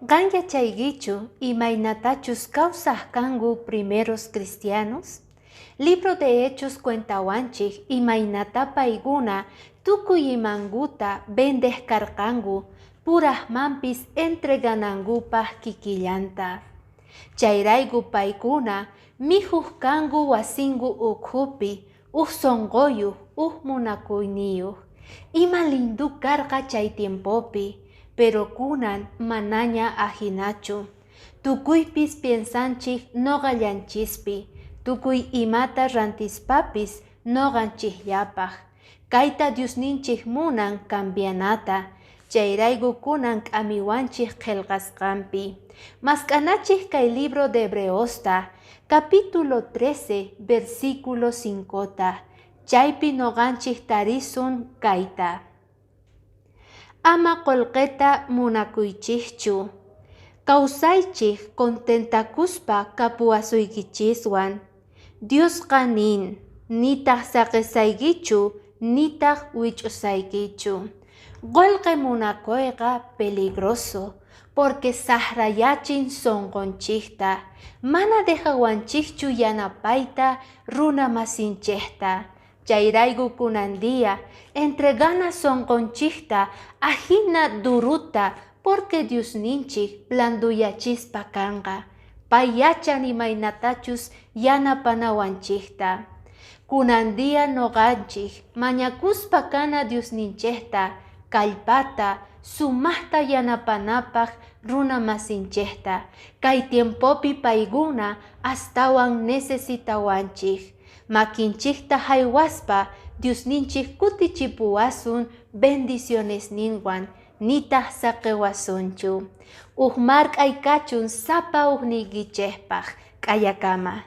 Qanya chaygichu imaynatachus kawsaq kangu primeros cristianos? Libro de Hechos cuentawanchik imaynata payguna tukuy imanguta bendejkarqangu puraqmanpis entreganangupaq kikillanta. Chayrayku paykuna mihuq kangu wasingu ukhupi sonqoyuq munakuyniyuq. Ima lindu karqa chay tiempopi, pero kunan manaña ajinachu. Tukuypis piensanchik noqallanchispi, tukuy imata rantispapis noqanchikllapaq. Kayta Diosninchik munan cambianata, chayrayku kunan k'amiwanchik qillqasqanpi. Maskanachik kay libro de Hebreosta, capítulo 13, versículo 5ta. Chaypi noqanchik tarisun kayta. Ama qolqeta munakuychikchu. Kawsaychik contentakuspa kapuwasuykichiswan. Dios nin, nitaq saqisaykichu, nitaq wich'usaykichu. Qolqe munakuyqa peligroso, porque saqrayachin sonqonchikta. Mana dejawanchikchu yanapayta runa masinchikta. Chayrayku kunandia entregana sonqonchikta ajina duruta, porque Diosninchik blanduyachispa kanqa. Pay yachan imaynatachus yanapanawanchikta. Kunandia noqanchik mañakuspa kana Diosninchikta kallpata sumaqta yanapanapaq runa masinchikta. Kay tiempopi payguna astawan necesitawanchik. Makinchikta haywaspa Diosninchik kutichipuwasun bendiciones ninwan, nitaq saqiwasunchu. Mark'aykachun sapa uqniykichikpaq k'ayakama.